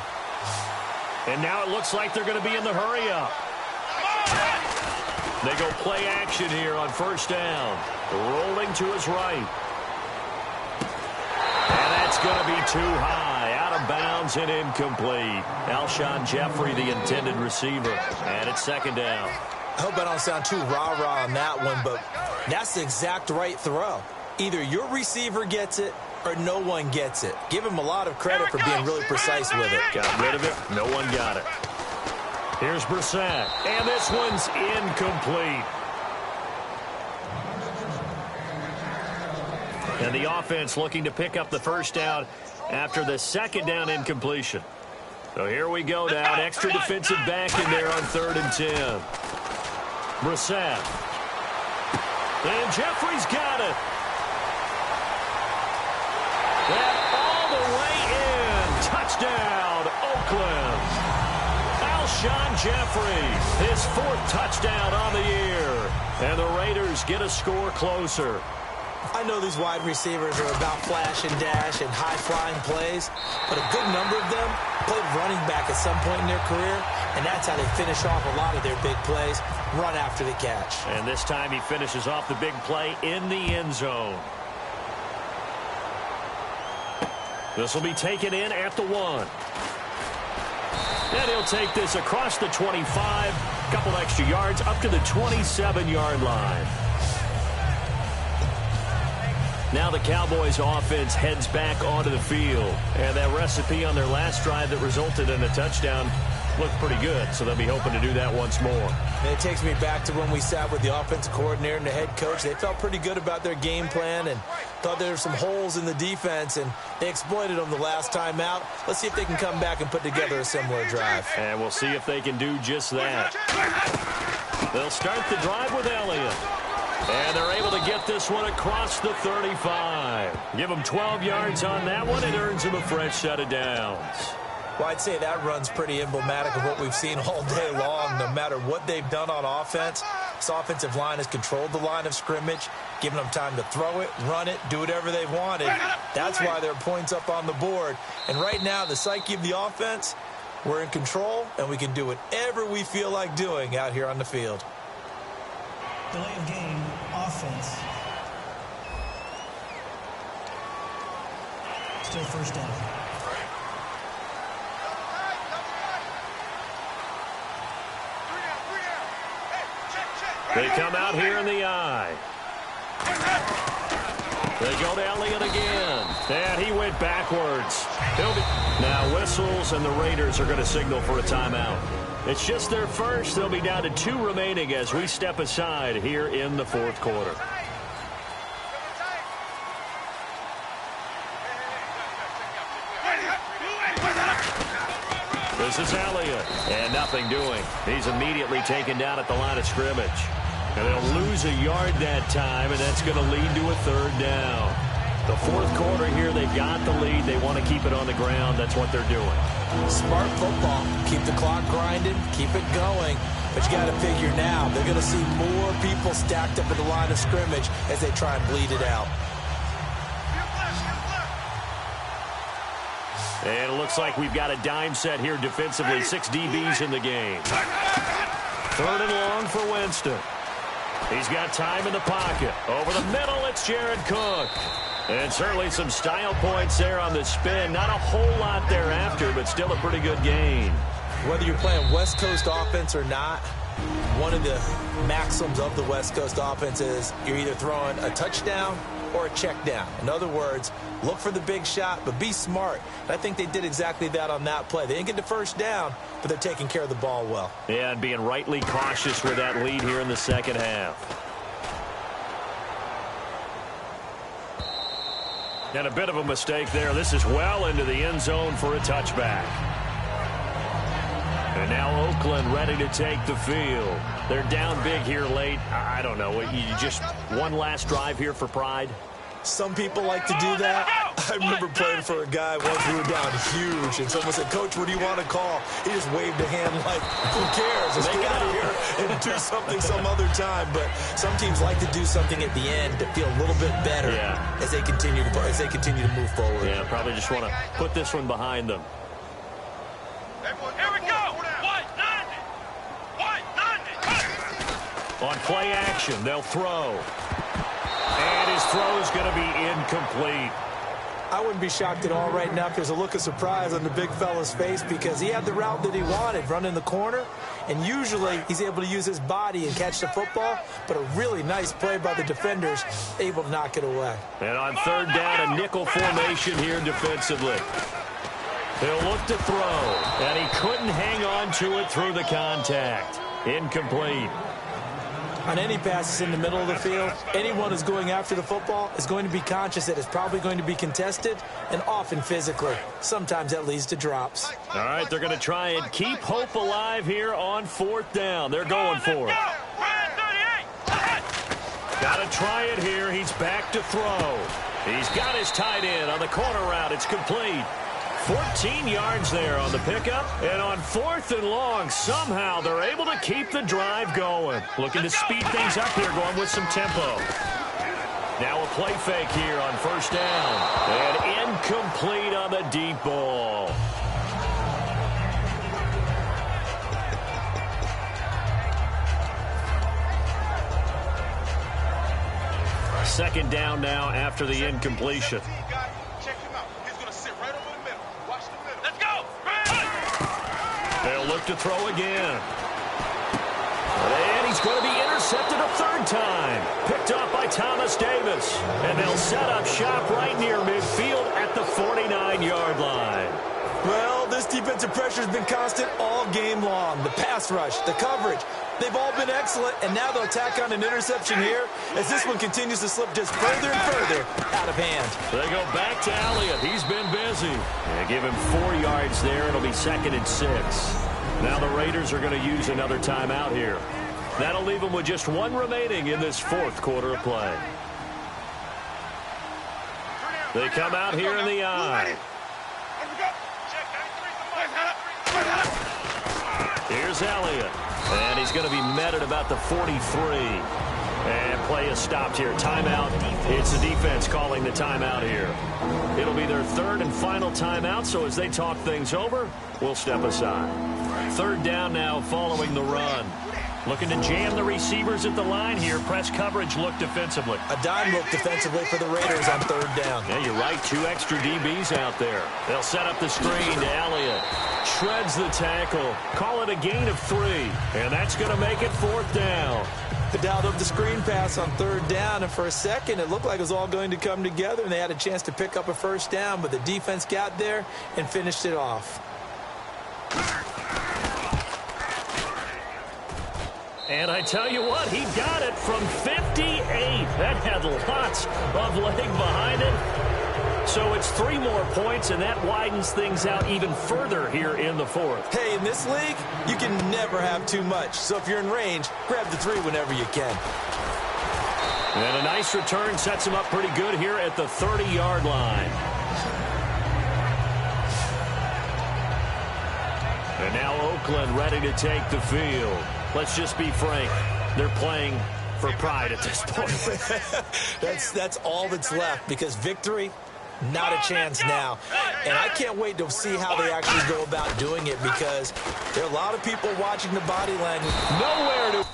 And now it looks like they're going to be in the hurry-up. They go play action here on first down. Rolling to his right. And that's going to be too high. Out of bounds and incomplete. Alshon Jeffrey, the intended receiver. And it's second down. I hope I don't sound too rah-rah on that one, but that's the exact right throw. Either your receiver gets it or no one gets it. Give him a lot of credit for being really precise with it. Got rid of it. No one got it. Here's Brissett. And this one's incomplete. And the offense looking to pick up the first down after the second down incompletion. So here we go now. An extra defensive back in there on 3rd and 10. Brissett. And Jeffrey's got it. And all the way in. Touchdown, Oakland. Alshon Jeffrey, his 4th touchdown on the year. And the Raiders get a score closer. I know these wide receivers are about flash and dash and high-flying plays, but a good number of them played running back at some point in their career, and that's how they finish off a lot of their big plays, run after the catch. And this time he finishes off the big play in the end zone. This will be taken in at the 1. And he'll take this across the 25, couple extra yards up to the 27-yard line. Now the Cowboys offense heads back onto the field. And that recipe on their last drive that resulted in a touchdown looked pretty good, so they'll be hoping to do that once more. And it takes me back to when we sat with the offensive coordinator and the head coach. They felt pretty good about their game plan and thought there were some holes in the defense, and they exploited them the last time out. Let's see if they can come back and put together a similar drive. And we'll see if they can do just that. They'll start the drive with Elliott. And they're able to get this one across the 35. Give them 12 yards on that one. It earns them a fresh set of downs. Well, I'd say that run's pretty emblematic of what we've seen all day long. No matter what they've done on offense, this offensive line has controlled the line of scrimmage, given them time to throw it, run it, do whatever they've wanted. That's why there are points up on the board. And right now, the psyche of the offense, we're in control, and we can do whatever we feel like doing out here on the field. Delay of game, offense. Still first down. They come out here in the eye. They go to Elliott again. And he went backwards. Now whistles, and the Raiders are going to signal for a timeout. It's just their first. They'll be down to 2 remaining as we step aside here in the fourth quarter. This is Elliott, and nothing doing. He's immediately taken down at the line of scrimmage. And they'll lose a yard that time, and that's going to lead to a 3rd down. The fourth quarter here, they've got the lead. They want to keep it on the ground. That's what they're doing. Smart football. Keep the clock grinding. Keep it going. But you got to figure now, they're going to see more people stacked up at the line of scrimmage as they try and bleed it out. And it looks like we've got a dime set here defensively. 6 DBs in the game. 3rd and long for Winston. He's got time in the pocket. Over the middle, it's Jared Cook. And certainly some style points there on the spin. Not a whole lot thereafter, but still a pretty good gain. Whether you're playing West Coast offense or not, one of the maxims of the West Coast offense is you're either throwing a touchdown or a check down. In other words, look for the big shot, but be smart. And I think they did exactly that on that play. They didn't get the first down, but they're taking care of the ball well. Yeah, and being rightly cautious with that lead here in the second half. And a bit of a mistake there. This is well into the end zone for a touchback. And now Oakland ready to take the field. They're down big here late. I don't know. You just one last drive here for pride? Some people like to do that. I remember playing for a guy once we were down huge, and someone said, "Coach, what do you want to call?" He just waved a hand like, who cares? Let's get out of here and do something some other time. But some teams like to do something at the end to feel a little bit better as they continue to move forward. Yeah, probably just want to put this one behind them. Here we go. White 90. White 90. On play action, they'll throw. And his throw is going to be incomplete. I wouldn't be shocked at all right now if there's a look of surprise on the big fella's face because he had the route that he wanted, running the corner, and usually he's able to use his body and catch the football, but a really nice play by the defenders, able to knock it away. And on 3rd down, a nickel formation here defensively. He'll look to throw, and he couldn't hang on to it through the contact. Incomplete. On any passes in the middle of the field, anyone who's going after the football is going to be conscious that it's probably going to be contested and often physically. Sometimes that leads to drops. All right, they're going to try and keep hope alive here on 4th down. They're going for it. Got to try it here. He's back to throw. He's got his tight end on the corner route. It's complete. 14 yards there on the pickup, and on 4th and long, somehow they're able to keep the drive going. Looking to speed things up here, going with some tempo. Now a play fake here on 1st down, and incomplete on the deep ball. Second down now after the incompletion. They'll look to throw again. And he's going to be intercepted a 3rd time. Picked off by Thomas Davis. And they'll set up shop right near midfield at the 49-yard line. Well, this defensive pressure has been constant all game long. The pass rush, the coverage, they've all been excellent, and now they'll tack on an interception here as this one continues to slip just further and further out of hand. They go back to Elliott. He's been busy. They give him 4 yards there. It'll be 2nd and 6. Now the Raiders are going to use another timeout here. That'll leave them with just 1 remaining in this 4th quarter of play. They come out here in the eye. Here's Elliott, and he's going to be met at about the 43. And play is stopped here. Timeout. It's the defense calling the timeout here. It'll be their 3rd and final timeout, so as they talk things over, we'll step aside. 3rd down now following the run. Looking to jam the receivers at the line here. Press coverage look defensively. A dime look defensively for the Raiders on 3rd down. Yeah, you're right. 2 extra DBs out there. They'll set up the screen to Elliott. Shreds the tackle. Call it a gain of 3. And that's going to make it 4th down. The dialed up the screen pass on 3rd down, and for a second, it looked like it was all going to come together, and they had a chance to pick up a 1st down, but the defense got there and finished it off. And I tell you what, he got it from 58. That had lots of leg behind it. So it's 3 more points, and that widens things out even further here in the 4th. Hey, in this league, you can never have too much. So if you're in range, grab the 3 whenever you can. And a nice return sets him up pretty good here at the 30-yard line. And now Oakland ready to take the field. Let's just be frank. They're playing for pride at this point. That's all that's left, because victory, not a chance now. And I can't wait to see how they actually go about doing it, because there are a lot of people watching the body language. Nowhere to...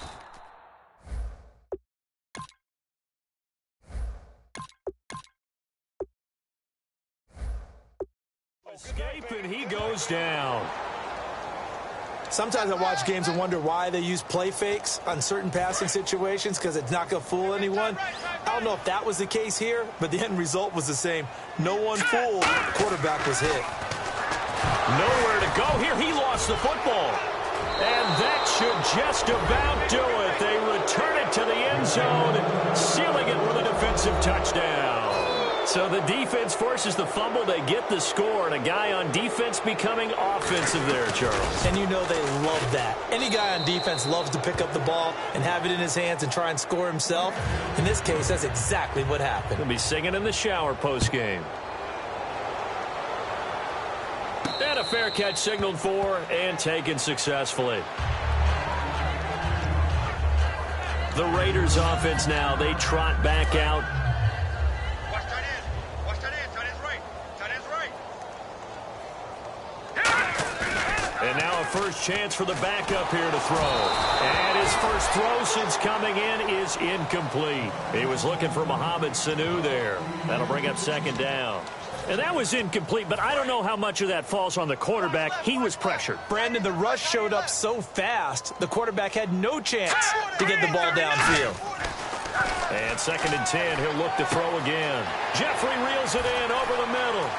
escape, and he goes down. Sometimes I watch games and wonder why they use play fakes on certain passing situations, because it's not going to fool anyone. I don't know if that was the case here, but the end result was the same. No one fooled. The quarterback was hit. Nowhere to go here. He lost the football. And that should just about do it. They return it to the end zone, sealing it with a defensive touchdown. So the defense forces the fumble. They get the score, and a guy on defense becoming offensive there, Charles. And you know they love that. Any guy on defense loves to pick up the ball and have it in his hands and try and score himself. In this case, that's exactly what happened. He'll be singing in the shower post-game. And a fair catch signaled for and taken successfully. The Raiders offense now, they trot back out. And now a first chance for the backup here to throw. And his first throw since coming in is incomplete. He was looking for Mohamed Sanu there. That'll bring up 2nd down. And that was incomplete, but I don't know how much of that falls on the quarterback. He was pressured. Brandon, the rush showed up so fast, the quarterback had no chance to get the ball downfield. And 2nd and 10, he'll look to throw again. Jeffrey reels it in over the middle.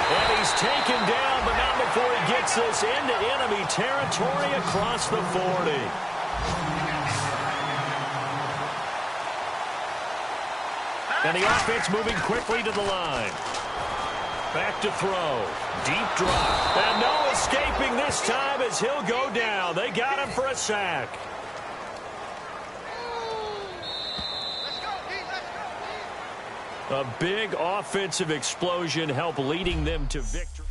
And he's taken down, but not before he gets this into enemy territory across the 40. And the offense moving quickly to the line. Back to throw. Deep drop. And no escaping this time as he'll go down. They got him for a sack. A big offensive explosion helped leading them to victory.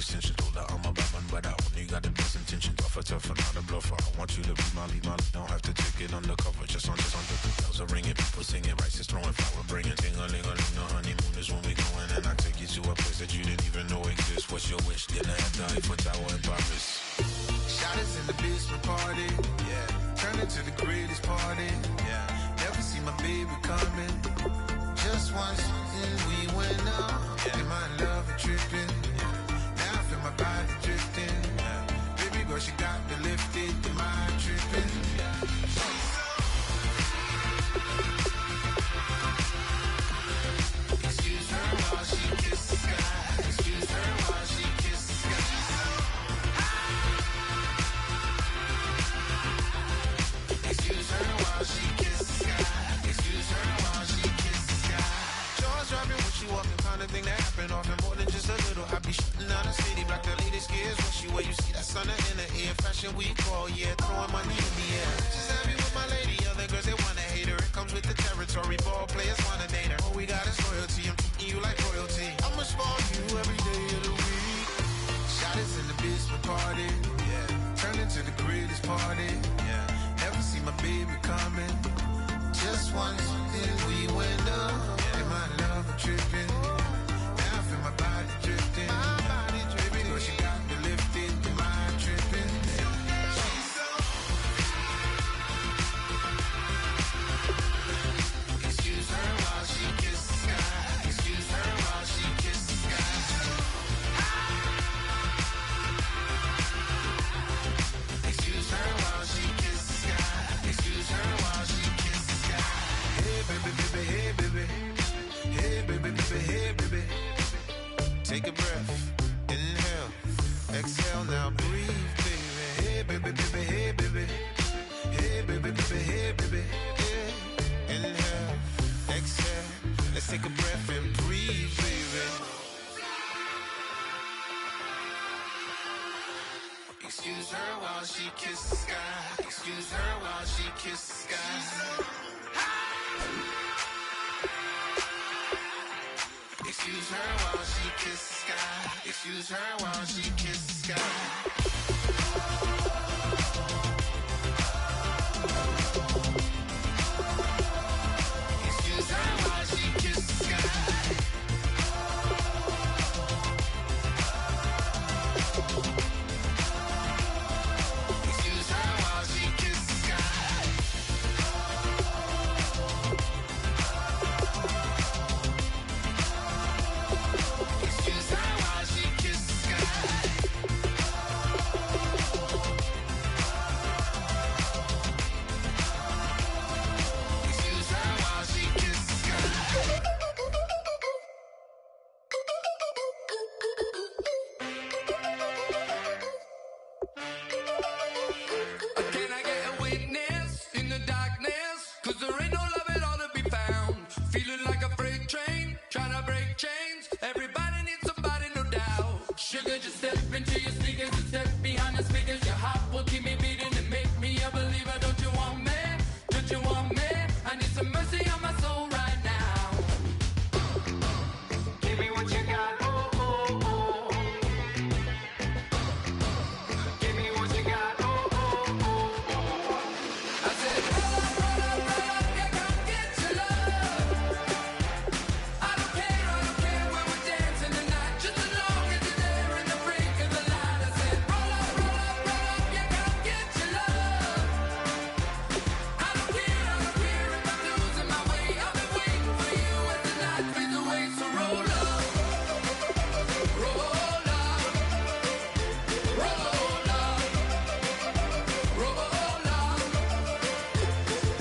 extension. Told her I'm a bad man, but I only got the best intentions. Tougher, not a bluffer. I want you to be my lead, don't have to take it undercover. Just on the bells are ringing, people singing, rice is throwing, flower bringing. Ting-a-ling-a-ling, the honeymoon is when we going, and I take you to a place that you didn't even know exists. What's your wish? Dinner at the Eiffel Tower in Paris. Shot us in the basement party, yeah. Turn it to the greatest party, yeah. Never see my baby coming. Just once, and we went up, yeah. And my love and tripping, yeah. Now I feel my body drifting, yeah. Baby girl, she got me lifted, am I tripping? Yeah. Excuse her while she kisses the sky. Excuse her while she kisses the sky. Excuse her while she kisses the sky. Excuse her while she kisses the sky. Jaws dropping when she walking, kind of thing that happen often. More than just a little. I be shooting out the city, black the latest gears. When she wear, you see that sun in the air. Fashion week all year, throwing money in the air. Just happy with my lady, other girls they wanna hate her. It comes with the territory, ball players wanna date her. All we got is loyalty, I'm treating you like royalty. I'ma spoil you every day of the week. Shot us in the basement party, yeah. Turn into the greatest party, yeah. Never see my baby coming. Just once, then we went up, yeah. And my love tripping. Now I feel my body drifting. My body drifting. Baby girl, she got me lifted. Am I tripping? Excuse her while she kisses the sky. Excuse her while she kisses the sky. Excuse her while she kisses the sky. Excuse her while she kisses the sky. Hey baby, baby, hey baby. Hey baby, baby, hey baby. Take a breath, inhale, exhale, now breathe, baby. Hey baby, baby, hey baby. Hey baby, baby, hey baby. Yeah. Inhale, exhale, let's take a breath and breathe, baby. Excuse her while she kisses the sky. Excuse her while she kisses the sky. Excuse her while she kisses the sky. Excuse her while she kisses the sky. Excuse her while she kisses the sky. Excuse her while she kisses the sky. Excuse her while she kisses the sky. Excuse her while she kisses the sky. Can I get a witness in the darkness? 'Cause there ain't no love at all to be found. Feeling like a freight train, trying to break chains. Everybody needs somebody, no doubt. Sugar, just step into your sneakers and step behind the speakers. Your heart will keep me beating and make me a believer. Don't you want me? Don't you want me? I need some mercy on my soul right now. Give me what you got, oh, oh, oh. Give me what you got, oh, oh, oh. I said, roll up, yeah, come get your love. I don't care when we're dancing tonight. Just as long as you're there in the break of the light. I said, roll up, yeah, come get your love. I don't care if I'm losing my way. I've been waiting for you as the night fades away. So roll up, roll up, roll up, roll up.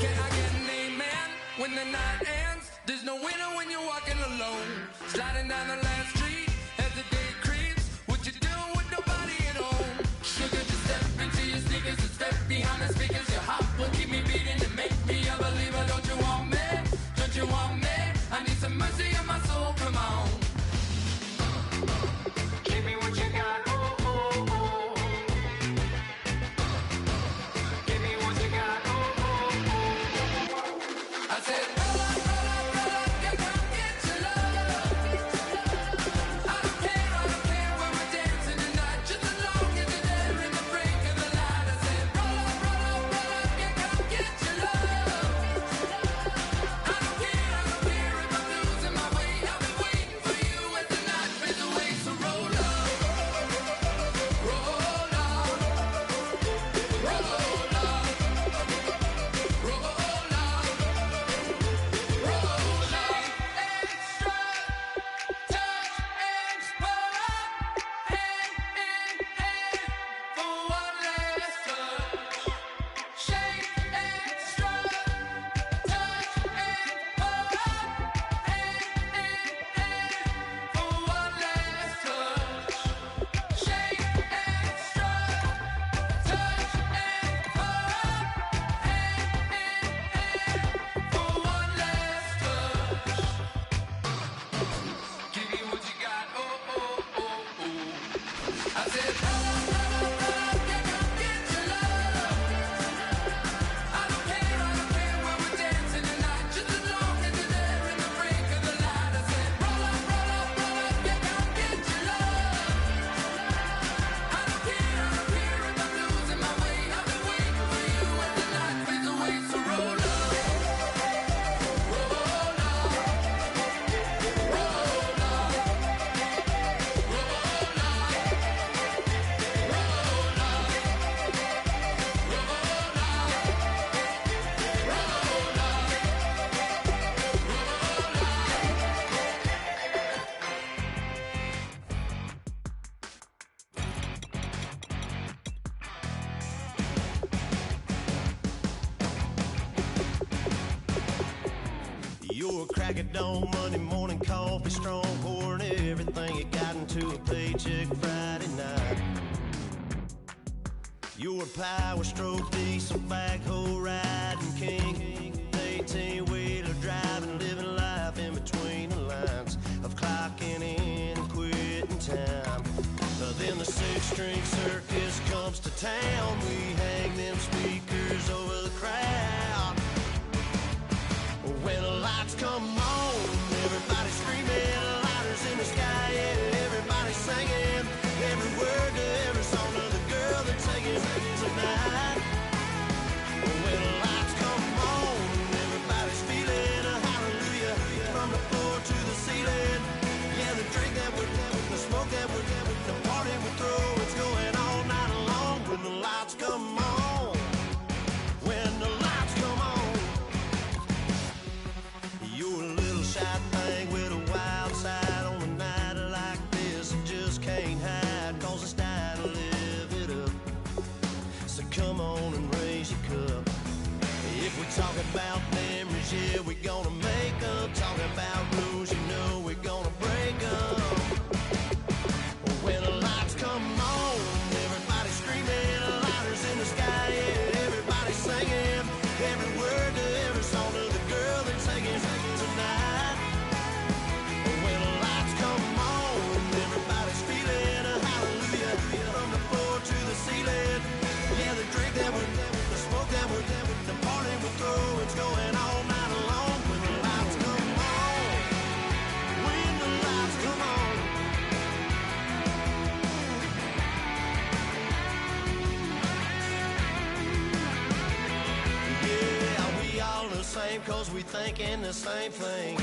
Can I get an amen when the night ends? There's no winner when you're walking alone. Sliding down the last street as the day creeps. What you doing with nobody at home? Sugar, just step into your sneakers and step behind the speakers. Your heart will keep me beating and make me a believer. Don't you want me? Don't you want me? I need some mercy on my soul, come on. Give me what you got, oh, oh, oh. Give me what you got, oh, oh, oh. I said, roll up, yeah, come get your love. You're a crack at dawn, Monday morning coffee, strong, pouring everything you got into a paycheck Friday night. You're a power stroke, diesel backhoe riding king, 18-wheeler driving, living life in between the lines of clocking in and quitting time. Then the six-string circus comes to town. We hang them speakers over the crowd. When the lights come on, everybody's screaming, lighters in the sky, yeah, everybody's singing every word to every song of the girl they're taking tonight. When the lights come on, everybody's feeling a hallelujah from the floor to the ceiling. Yeah, the drink that we're the smoke that we're the party we throw, it's going all night long. When the lights come on, when the lights come on. You're a little shy thing with a wild side on a night like this. You just can't hide, cause it's time to live it up. So come on and raise your cup. If we talk about memories, yeah, we're gonna make up. Talking about rules, you know we're gonna break up. When the lights come on, everybody's screaming, lighters in the sky, yeah, everybody's singing every word to every song of the girl they're taking tonight. When the lights come on, everybody's feeling a hallelujah from the floor to the ceiling. Yeah, the drink that we're the smoke that we're the party we throw, it's going all night long. When the lights come on, when the lights come on. Yeah, we all the same cause we thinking the same thing.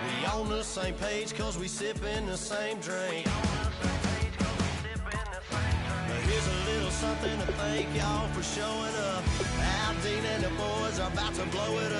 We on the same page cause we sipping the same drink. Here's a little something to thank y'all for showing up. Al Dean and the boys are about to blow it